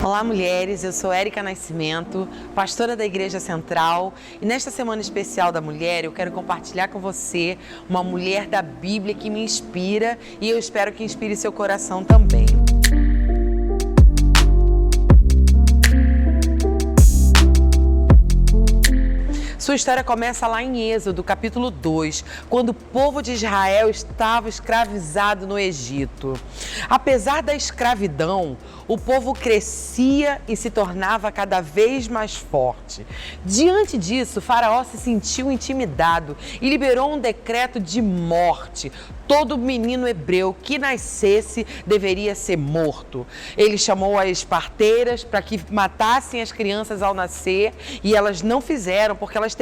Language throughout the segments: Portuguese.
Olá, mulheres, eu sou Érica Nascimento, pastora da Igreja Central, e nesta Semana Especial da Mulher eu quero compartilhar com você uma mulher da Bíblia que me inspira e eu espero que inspire seu coração também. Sua história começa lá em Êxodo, capítulo 2, quando o povo de Israel estava escravizado no Egito. Apesar da escravidão, o povo crescia e se tornava cada vez mais forte. Diante disso, Faraó se sentiu intimidado e liberou um decreto de morte. Todo menino hebreu que nascesse deveria ser morto. Ele chamou as parteiras para que matassem as crianças ao nascer e elas não fizeram porque elas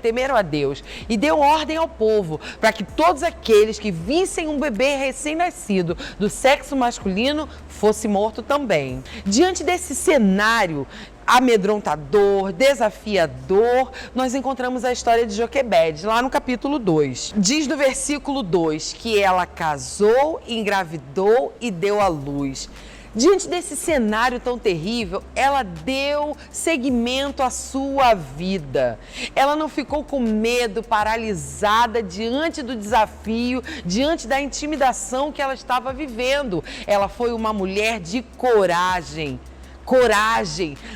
temeram a Deus. E deu ordem ao povo para que todos aqueles que vissem um bebê recém-nascido do sexo masculino fosse morto também. Diante desse cenário amedrontador, desafiador, nós encontramos a história de Joquebede, lá no capítulo 2. Diz no versículo 2 que ela casou, engravidou e deu à luz. Diante desse cenário tão terrível, ela deu seguimento à sua vida. Ela não ficou com medo, paralisada diante do desafio, diante da intimidação que ela estava vivendo. Ela foi uma mulher de coragem.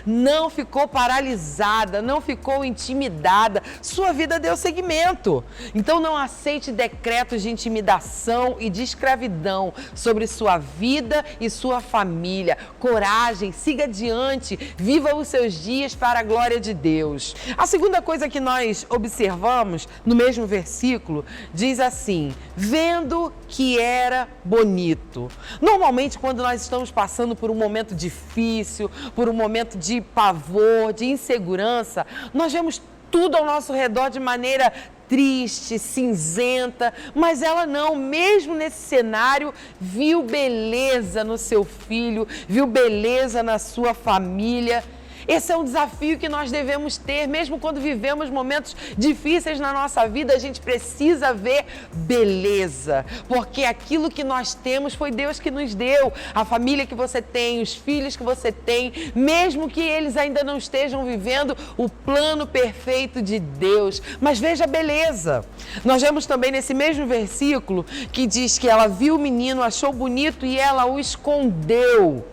Não ficou paralisada, não ficou intimidada, sua vida deu seguimento. Então não aceite decretos de intimidação e de escravidão sobre sua vida e sua família. Coragem, siga adiante, viva os seus dias para a glória de Deus. A segunda coisa que nós observamos no mesmo versículo diz assim: vendo que era bonito. Normalmente, quando nós estamos passando por um momento difícil, por um momento de pavor, de insegurança, nós vemos tudo ao nosso redor de maneira triste, cinzenta, mas ela não, mesmo nesse cenário, viu beleza no seu filho, viu beleza na sua família. Esse é um desafio que nós devemos ter, mesmo quando vivemos momentos difíceis na nossa vida, a gente precisa ver beleza, porque aquilo que nós temos foi Deus que nos deu, a família que você tem, os filhos que você tem, mesmo que eles ainda não estejam vivendo o plano perfeito de Deus, mas veja a beleza. Nós vemos também nesse mesmo versículo que diz que ela viu o menino, achou bonito e ela o escondeu.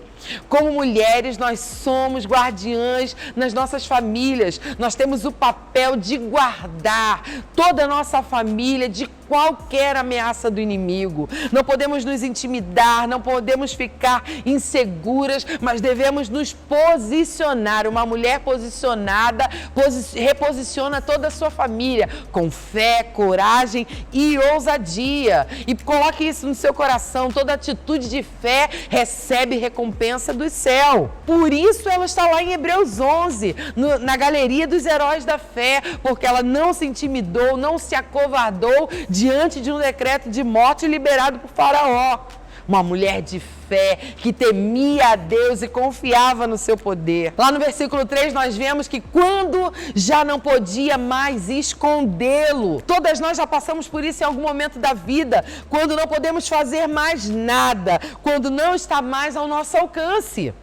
Como mulheres, nós somos guardiãs nas nossas famílias. Nós temos o papel de guardar toda a nossa família de qualquer ameaça do inimigo. Não podemos nos intimidar, não podemos ficar inseguras, mas devemos nos posicionar. Uma mulher posicionada reposiciona toda a sua família com fé, coragem e ousadia. E coloque isso no seu coração. Toda atitude de fé recebe recompensa do céu. Por isso ela está lá em Hebreus 11, na galeria dos heróis da fé, porque ela não se intimidou, não se acovardou diante de um decreto de morte liberado por Faraó. Uma mulher de fé que temia a Deus e confiava no seu poder. Lá no versículo 3 nós vemos que quando já não podia mais escondê-lo. Todas nós já passamos por isso em algum momento da vida, quando não podemos fazer mais nada, quando não está mais ao nosso alcance.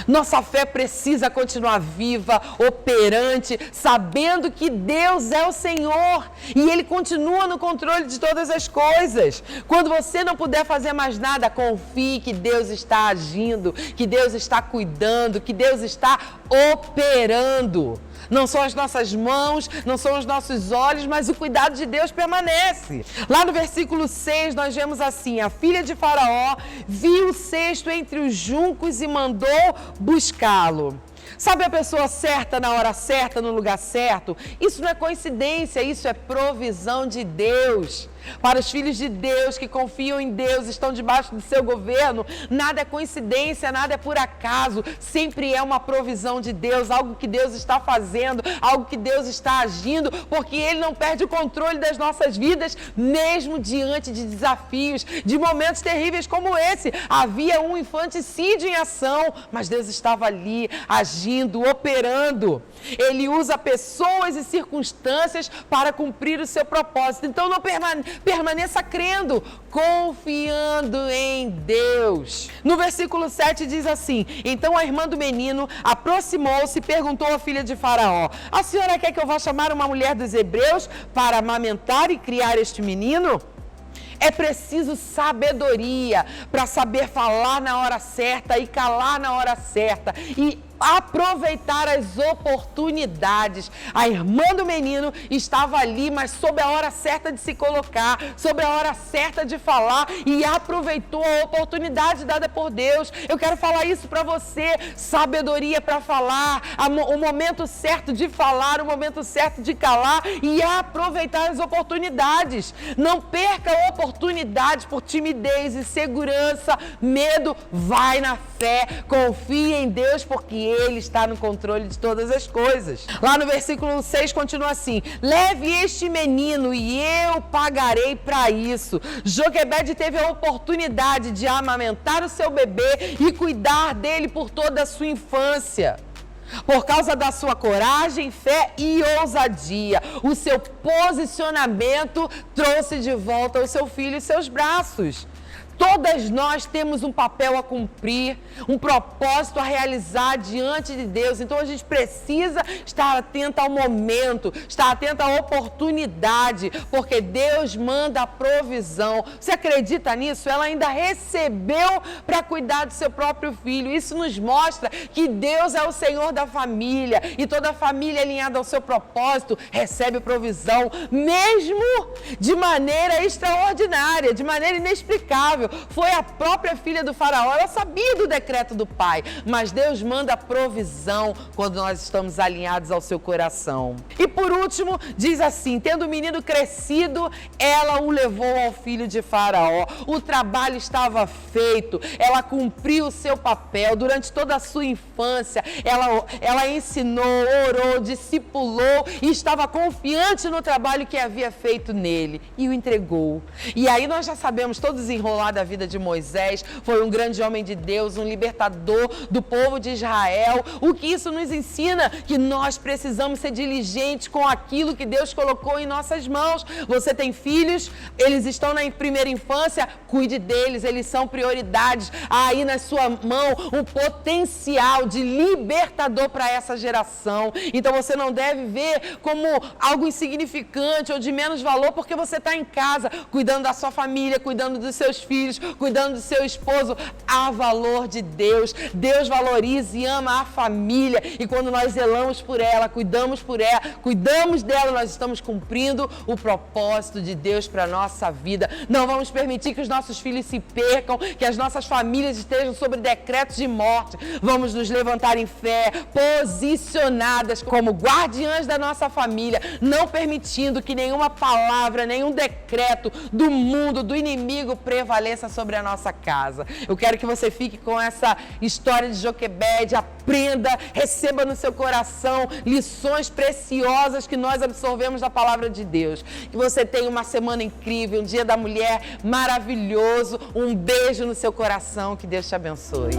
Nossa fé precisa continuar viva, operante, sabendo que Deus é o Senhor e Ele continua no controle de todas as coisas. Quando você não puder fazer mais nada, confie que Deus está agindo, que Deus está cuidando, que Deus está operando. Não são as nossas mãos, não são os nossos olhos, mas o cuidado de Deus permanece. Lá no versículo 6 nós vemos assim: a filha de Faraó viu o cesto entre os juncos e mandou buscá-lo. Sabe a pessoa certa na hora certa, no lugar certo? Isso não é coincidência, isso é provisão de Deus. Para os filhos de Deus que confiam em Deus, estão debaixo do seu governo, nada é coincidência, nada é por acaso, sempre é uma provisão de Deus, algo que Deus está fazendo, algo que Deus está agindo, porque Ele não perde o controle das nossas vidas, mesmo diante de desafios, de momentos terríveis como esse. Havia um infanticídio em ação, mas Deus estava ali, agindo, operando. Ele usa pessoas e circunstâncias para cumprir o seu propósito. Então permaneça crendo, confiando em Deus. No versículo 7 diz assim: então a irmã do menino aproximou-se e perguntou à filha de Faraó: a senhora quer que eu vá chamar uma mulher dos hebreus para amamentar e criar este menino? É preciso sabedoria para saber falar na hora certa e calar na hora certa e aproveitar as oportunidades. A irmã do menino estava ali, mas soube a hora certa de se colocar, soube a hora certa de falar e aproveitou a oportunidade dada por Deus. Eu quero falar isso para você: sabedoria para falar, o momento certo de falar, o momento certo de calar e aproveitar as oportunidades. Não perca oportunidades por timidez, insegurança, medo. Vai na fé, confie em Deus, porque Ele está no controle de todas as coisas. Lá no versículo 6 continua assim: leve este menino e eu pagarei para isso. Joquebede teve a oportunidade de amamentar o seu bebê e cuidar dele por toda a sua infância. Por causa da sua coragem, fé e ousadia, o seu posicionamento trouxe de volta o seu filho em seus braços. Todas nós temos um papel a cumprir, um propósito a realizar diante de Deus. Então a gente precisa estar atento ao momento, estar atento à oportunidade, porque Deus manda a provisão. Você acredita nisso? Ela ainda recebeu para cuidar do seu próprio filho. Isso nos mostra que Deus é o Senhor da família e toda a família alinhada ao seu propósito recebe provisão, mesmo de maneira extraordinária, de maneira inexplicável. Foi a própria filha do faraó, ela sabia do decreto do pai, mas Deus manda provisão quando nós estamos alinhados ao seu coração. E por último, diz assim: tendo o menino crescido, ela o levou ao filho de Faraó. O trabalho estava feito, ela cumpriu o seu papel durante toda a sua infância. Ela ensinou, orou, discipulou e estava confiante no trabalho que havia feito nele e o entregou. E aí nós já sabemos todo o desenrolar da vida de Moisés. Foi um grande homem de Deus, um libertador do povo de Israel. O que isso nos ensina? Que nós precisamos ser diligentes com aquilo que Deus colocou em nossas mãos. Você tem filhos, eles estão na primeira infância, cuide deles, eles são prioridades. Há aí na sua mão um potencial de libertador para essa geração. Então você não deve ver como algo insignificante ou de menos valor porque você está em casa, cuidando da sua família, cuidando dos seus filhos, cuidando do seu esposo. Há valor de Deus. Deus valoriza e ama a família. E quando nós zelamos por ela, cuidamos dela, nós estamos cumprindo o propósito de Deus para a nossa vida. Não vamos permitir que os nossos filhos se percam, que as nossas famílias estejam sob decretos de morte. Vamos nos levantar em fé, posicionadas como guardiãs da nossa família, não permitindo que nenhuma palavra, nenhum decreto do mundo, do inimigo prevaleça sobre a nossa casa. Eu quero que você fique com essa história de Joquebede, aprenda, receba no seu coração lições preciosas que nós absorvemos da palavra de Deus. Que você tenha uma semana incrível, um Dia da Mulher maravilhoso, um beijo no seu coração, que Deus te abençoe.